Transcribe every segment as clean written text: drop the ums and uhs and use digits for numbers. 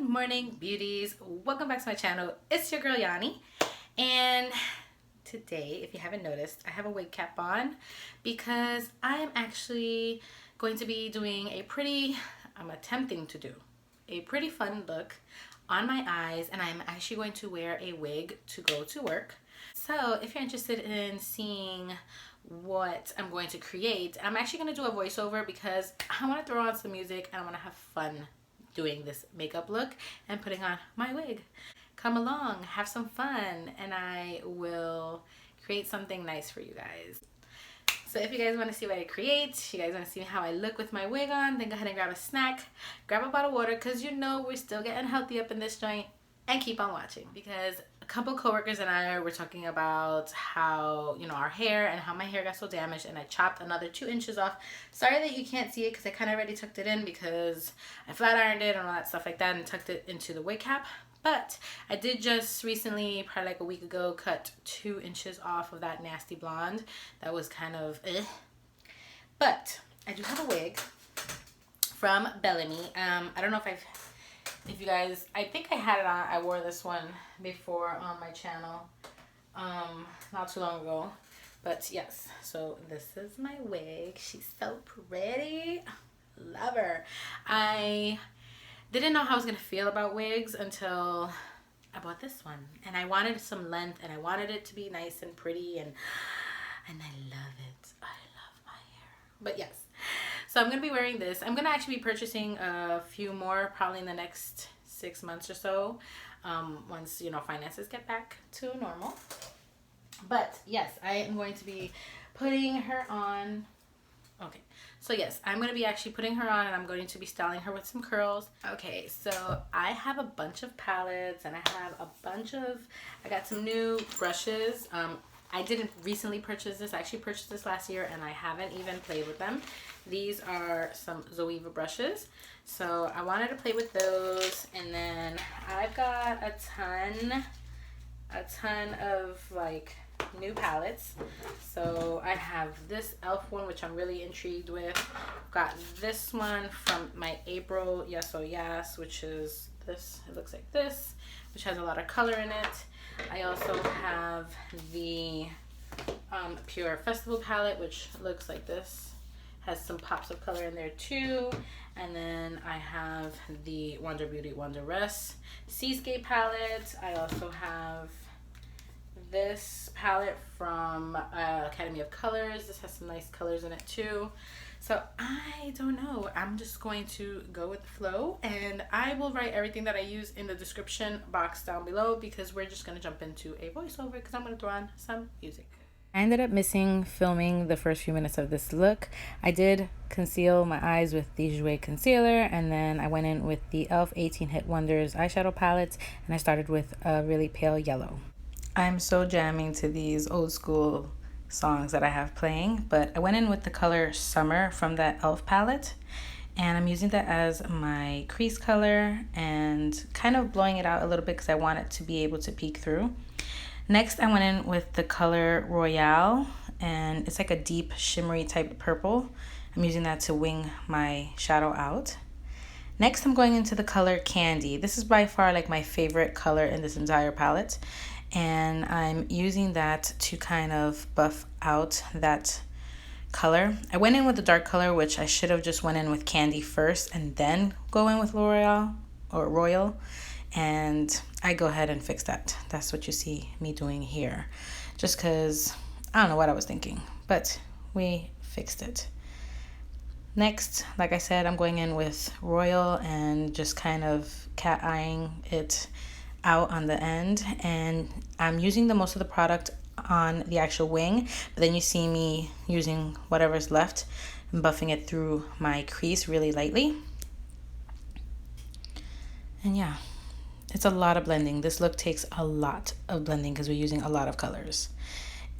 Good morning, beauties. Welcome back to my channel. It's your girl Yanni, and today, if you haven't noticed, I have a wig cap on because I am actually going to be doing I'm attempting to do a pretty fun look on my eyes, and I'm actually going to wear a wig to go to work. So if you're interested in seeing what I'm going to create, I'm actually going to do a voiceover because I want to throw on some music and I want to have fun doing this makeup look and putting on my wig. Come along, have some fun, and I will create something nice for you guys. So if you guys want to see what I create, you guys want to see how I look with my wig on, then go ahead and grab a snack, grab a bottle of water, because you know we're still getting healthy up in this joint, and keep on watching. Because a couple coworkers and I were talking about how, our hair and how my hair got so damaged, and I chopped another 2 inches off. Sorry that you can't see it because I kind of already tucked it in because I flat ironed it and all that stuff like that and tucked it into the wig cap. But I did just recently, probably like a week ago, cut 2 inches off of that nasty blonde. That was kind of But I do have a wig from Bellamy. I don't know if you guys, I think I had it on. I wore this one before on my channel not too long ago. But yes, so this is my wig. She's so pretty. Love her. I didn't know how I was gonna feel about wigs until I bought this one, and I wanted some length, and I wanted it to be nice and pretty, and I love it. I love my hair. But yes, so I'm gonna be wearing this. I'm gonna actually be purchasing a few more probably in the next 6 months or so, once finances get back to normal. But yes, I am going to be putting her on. Okay, so yes, I'm going to be actually putting her on, and I'm going to be styling her with some curls. Okay, so I have a bunch of palettes, and I got some new brushes. I didn't recently purchase this. I actually purchased this last year, and I haven't even played with them. These are some Zoeva brushes. So I wanted to play with those, and then I've got a ton of like new palettes. So I have this elf one, which I'm really intrigued with. I've got this one from my April YesOhYas, which is this. It looks like this, which has a lot of color in it. I also have the Pure Festival palette, which looks like this. Has some pops of color in there too. And then I have the Wonder Beauty Wonderess Seascape palette. I also have this palette from Academy of Colors. This has some nice colors in it too. So I don't know. I'm just going to go with the flow, and I will write everything that I use in the description box down below, because we're just going to jump into a voiceover because I'm going to throw on some music. I ended up missing filming the first few minutes of this look. I did conceal my eyes with the Jouer concealer, and then I went in with the e.l.f. 18 Hit Wonders eyeshadow palette, and I started with a really pale yellow. I'm so jamming to these old school songs that I have playing, but I went in with the color Summer from that e.l.f. palette, and I'm using that as my crease color and kind of blowing it out a little bit because I want it to be able to peek through. Next, I went in with the color Royale, and it's like a deep shimmery type purple. I'm using that to wing my shadow out. Next, I'm going into the color Candy. This is by far like my favorite color in this entire palette, and I'm using that to kind of buff out that color. I went in with the dark color, which I should have just went in with Candy first and then go in with L'Oreal or Royal, and I go ahead and fix that. That's what you see me doing here, just because I don't know what I was thinking, but we fixed it. Next, like I said, I'm going in with Royal and just kind of cat eyeing it out on the end, and I'm using the most of the product on the actual wing, but then you see me using whatever's left and buffing it through my crease really lightly. And yeah, it's a lot of blending. This look takes a lot of blending because we're using a lot of colors.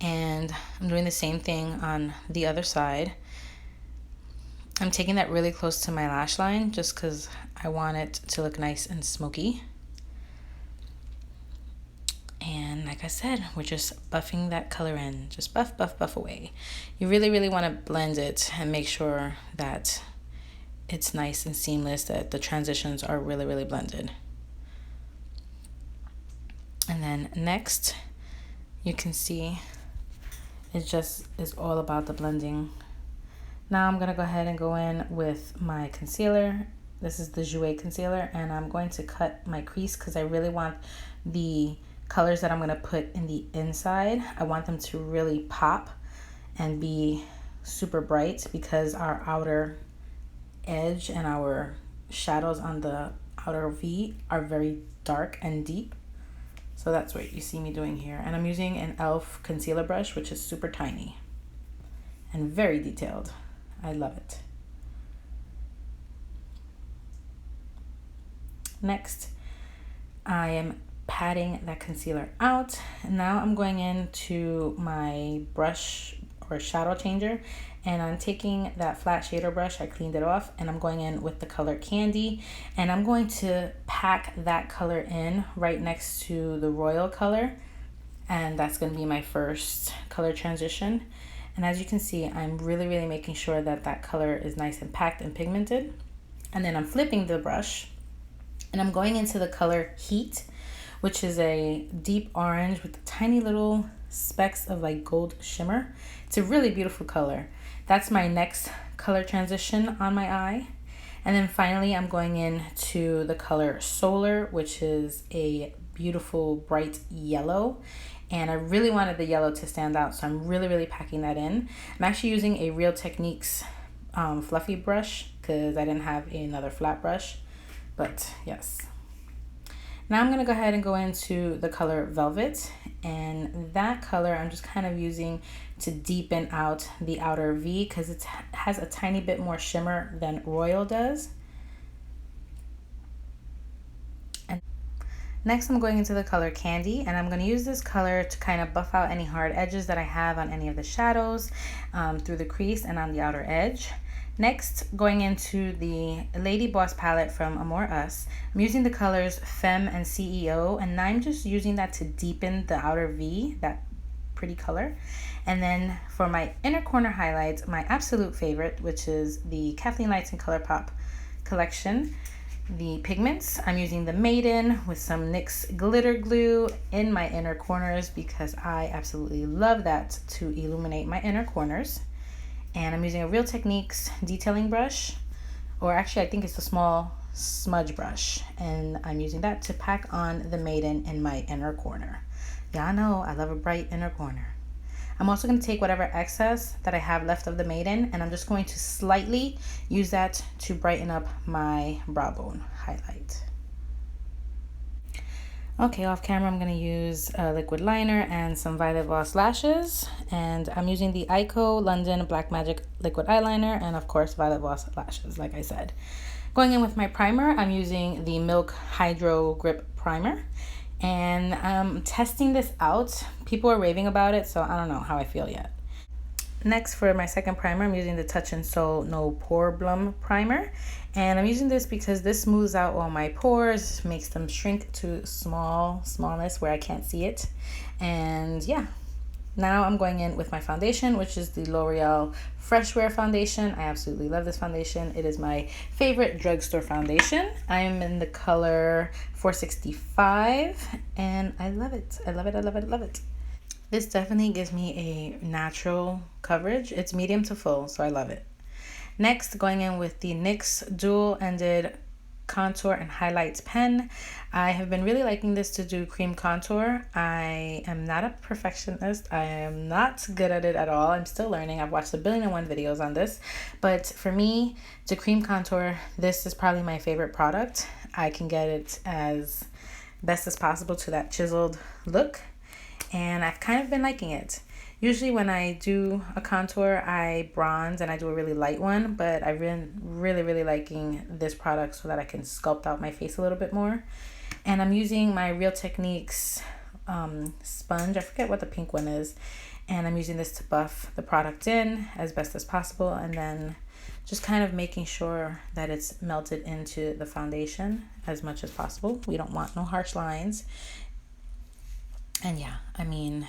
And I'm doing the same thing on the other side. I'm taking that really close to my lash line just because I want it to look nice and smoky. And like I said, we're just buffing that color in. Just buff, buff, buff away. You really, really want to blend it and make sure that it's nice and seamless, that the transitions are really, really blended. And then next, you can see it just is all about the blending. Now I'm gonna go ahead and go in with my concealer. This is the Jouer concealer, and I'm going to cut my crease because I really want the colors that I'm gonna put in the inside, I want them to really pop and be super bright, because our outer edge and our shadows on the outer V are very dark and deep. So that's what you see me doing here. And I'm using an e.l.f. concealer brush, which is super tiny and very detailed. I love it. Next, I am patting that concealer out. And now I'm going into my brush or shadow changer, and I'm taking that flat shader brush, I cleaned it off, and I'm going in with the color Candy, and I'm going to pack that color in right next to the royal color, and that's going to be my first color transition. And as you can see, I'm really making sure that that color is nice and packed and pigmented. And then I'm flipping the brush, and I'm going into the color Heat, which is a deep orange with tiny little specks of like gold shimmer. It's a really beautiful color. That's my next color transition on my eye. And then finally, I'm going into the color Solar, which is a beautiful bright yellow. And I really wanted the yellow to stand out, so I'm really packing that in. I'm actually using a Real Techniques fluffy brush because I didn't have another flat brush, but yes. Now I'm going to go ahead and go into the color Velvet, and that color I'm just kind of using to deepen out the outer V because it has a tiny bit more shimmer than Royal does. And next I'm going into the color Candy, and I'm going to use this color to kind of buff out any hard edges that I have on any of the shadows through the crease and on the outer edge. Next, going into the Lady Boss palette from Amore Us, I'm using the colors Femme and CEO, and I'm just using that to deepen the outer V, that pretty color. And then for my inner corner highlights, my absolute favorite, which is the Kathleen Lights and ColourPop collection, the pigments, I'm using the Maiden with some NYX glitter glue in my inner corners because I absolutely love that to illuminate my inner corners. And I'm using a Real Techniques detailing brush, or actually I think it's a small smudge brush, and I'm using that to pack on the Maiden in my inner corner. Y'all know I love a bright inner corner. I'm also going to take whatever excess that I have left of the Maiden, and I'm just going to slightly use that to brighten up my brow bone highlight. Okay, off camera, I'm going to use a liquid liner and some Violet Voss lashes. And I'm using the Ico London Black Magic liquid eyeliner and, of course, Violet Voss lashes, like I said. Going in with my primer, I'm using the Milk Hydro Grip Primer. And I'm testing this out. People are raving about it, so I don't know how I feel yet. Next, for my second primer, I'm using the Touch in Sol No Problem Primer. And I'm using this because this smooths out all my pores, makes them shrink to smallness where I can't see it. And yeah, now I'm going in with my foundation, which is the L'Oreal Fresh Wear Foundation. I absolutely love this foundation. It is my favorite drugstore foundation. I am in the color 465, and I love it. I love it, I love it, I love it. This definitely gives me a natural coverage. It's medium to full, so I love it. Next, going in with the NYX dual-ended contour and highlights pen. I have been really liking this to do cream contour. I am not a perfectionist. I am not good at it at all. I'm still learning. I've watched 1,000,001 videos on this. But for me, to cream contour, this is probably my favorite product. I can get it as best as possible to that chiseled look. And I've kind of been liking it. Usually when I do a contour, I bronze and I do a really light one, but I've been really liking this product so that I can sculpt out my face a little bit more. And I'm using my Real Techniques sponge. I forget what the pink one is. And I'm using this to buff the product in as best as possible, and then just kind of making sure that it's melted into the foundation as much as possible. We don't want no harsh lines. And yeah, I mean,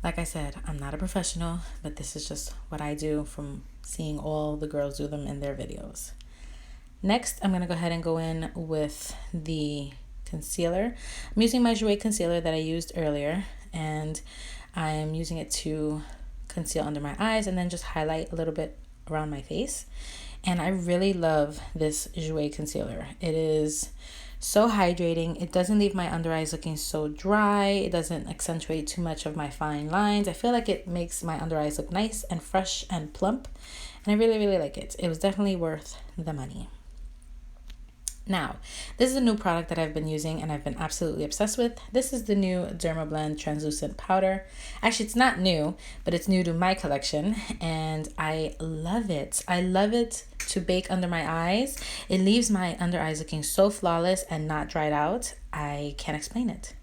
like I said, I'm not a professional, but this is just what I do from seeing all the girls do them in their videos. Next, I'm going to go ahead and go in with the concealer. I'm using my Jouer concealer that I used earlier, and I'm using it to conceal under my eyes and then just highlight a little bit around my face. And I really love this Jouer concealer. It is so hydrating. It doesn't leave my under eyes looking so dry. It doesn't accentuate too much of my fine lines. I feel like it makes my under eyes look nice and fresh and plump. And I really, really like it. It was definitely worth the money. Now, this is a new product that I've been using and I've been absolutely obsessed with. This is the new Dermablend Translucent Powder. Actually, it's not new, but it's new to my collection and I love it. I love it to bake under my eyes. It leaves my under eyes looking so flawless and not dried out. I can't explain it.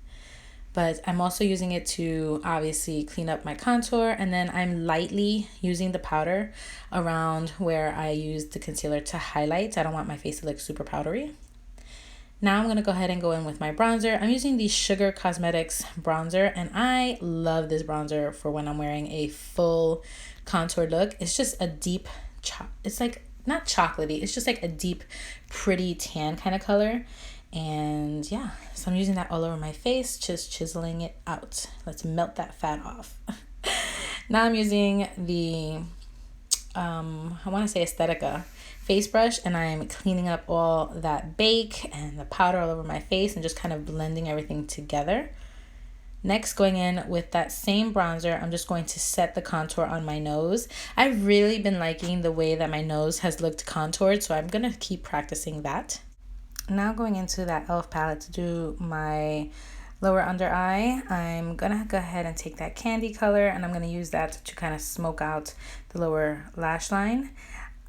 But I'm also using it to obviously clean up my contour, and then I'm lightly using the powder around where I used the concealer to highlight. I don't want my face to look super powdery. Now I'm going to go ahead and go in with my bronzer. I'm using the Sugar Cosmetics bronzer, and I love this bronzer for when I'm wearing a full contour look. It's just a deep, it's like not chocolatey, it's just like a deep, pretty tan kind of color. And yeah, so I'm using that all over my face, just chiseling it out. Let's melt that fat off. Now I'm using the, I want to say Aesthetica face brush, and I'm cleaning up all that bake and the powder all over my face and just kind of blending everything together. Next, going in with that same bronzer, I'm just going to set the contour on my nose. I've really been liking the way that my nose has looked contoured, so I'm going to keep practicing that. Now going into that e.l.f. palette to do my lower under eye, I'm gonna go ahead and take that candy color and I'm gonna use that to kind of smoke out the lower lash line.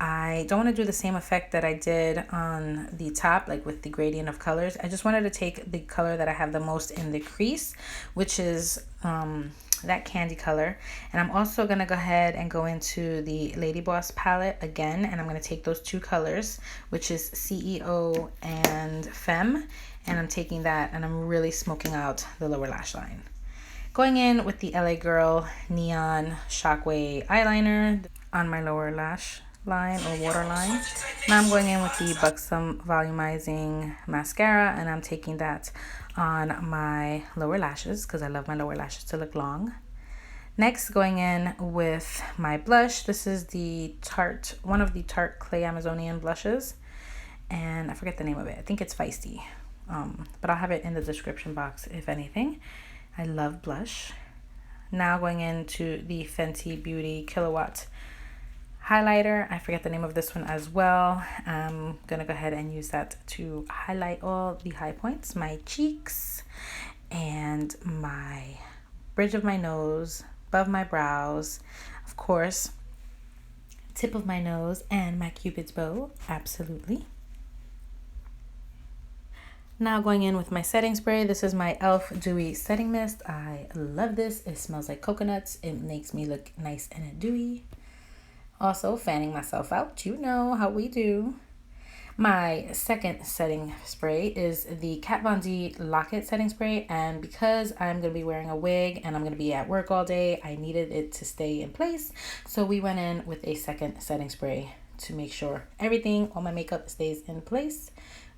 I don't want to do the same effect that I did on the top, like with the gradient of colors. I just wanted to take the color that I have the most in the crease, which is that candy color. And I'm also going to go ahead and go into the Lady Boss palette again, and I'm going to take those two colors, which is CEO and Femme, and I'm taking that and I'm really smoking out the lower lash line. Going in with the LA Girl Neon Shockwave eyeliner on my lower lash line or waterline. Now I'm going in with the Buxom Volumizing Mascara, and I'm taking that on my lower lashes because I love my lower lashes to look long. Next, going in with my blush. This is the Tarte, one of the Tarte Clay Amazonian blushes, and I forget the name of it. I think it's Feisty, but I'll have it in the description box if anything. I love blush. Now going into the Fenty Beauty Kilowatt highlighter. I forget the name of this one as well. I'm gonna go ahead and use that to highlight all the high points, my cheeks and my bridge of my nose, above my brows, of course, tip of my nose, and my Cupid's bow, absolutely. Now going in with my setting spray. This is my e.l.f. Dewy Setting Mist. I love this. It smells like coconuts. It makes me look nice and dewy. Also fanning myself out, you know how we do. My second setting spray is the Kat Von D Lock-It setting spray, and because I'm going to be wearing a wig and I'm going to be at work all day, I needed it to stay in place, so we went in with a second setting spray to make sure everything, all my makeup stays in place.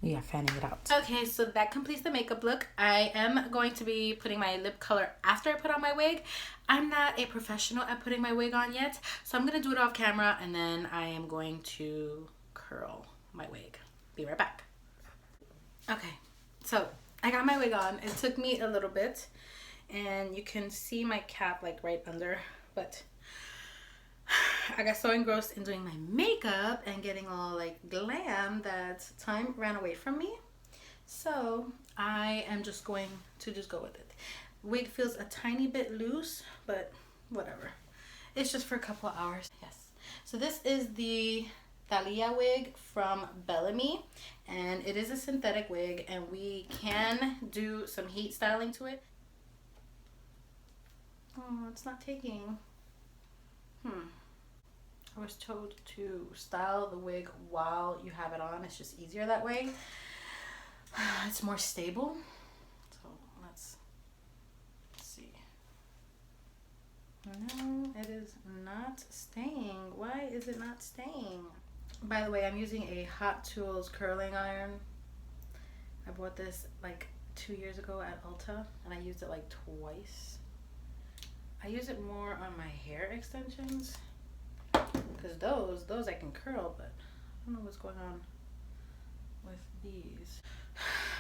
We are fanning it out. Okay, so that completes the makeup look. I am going to be putting my lip color after I put on my wig. I'm not a professional at putting my wig on yet, so I'm going to do it off camera, and then I am going to curl my wig. Be right back. Okay, so I got my wig on. It took me a little bit, and you can see my cap like right under, but I got so engrossed in doing my makeup and getting all like glam that time ran away from me. So I am just going to go with it. Wig feels a tiny bit loose, but whatever. It's just for a couple of hours. Yes. So this is the Thalia wig from Bellamy, and it is a synthetic wig, and we can do some heat styling to it. Oh, it's not taking. I was told to style the wig while you have it on. It's just easier that way. It's more stable. So let's see. No, it is not staying. Why is it not staying? By the way, I'm using a Hot Tools curling iron. I bought this like 2 years ago at Ulta, and I used it like twice. I use it more on my hair extensions because those I can curl, but I don't know what's going on with these.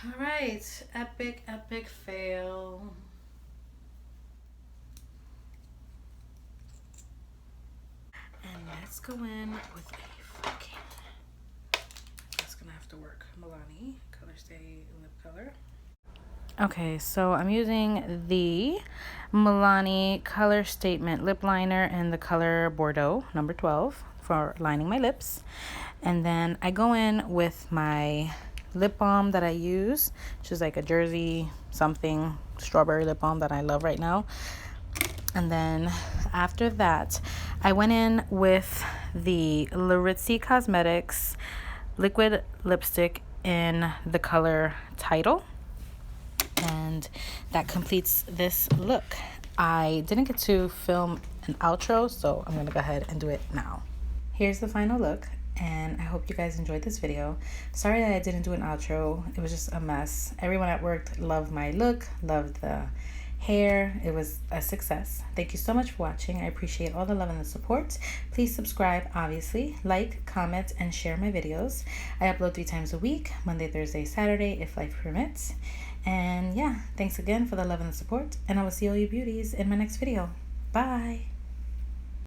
All right, epic fail. And let's go in with a fucking, that's gonna have to work, Milani Color Stay Lip Color. Okay, so I'm using the Milani Color Statement Lip Liner in the color Bordeaux, number 12, for lining my lips. And then I go in with my lip balm that I use, which is like a Jersey something strawberry lip balm that I love right now. And then after that, I went in with the Laritzy Cosmetics liquid lipstick in the color Title. And that completes this look. I didn't get to film an outro, so I'm gonna go ahead and do it now. Here's the final look, and I hope you guys enjoyed this video. Sorry that I didn't do an outro. It was just a mess. Everyone at work loved my look, loved the hair. It was a success. Thank you so much for watching. I appreciate all the love and the support. Please subscribe, obviously, like, comment, and share my videos. I upload 3 times a week, Monday, Thursday, Saturday, if life permits. And yeah, thanks again for the love and the support, and I will see all you beauties in my next video. Bye.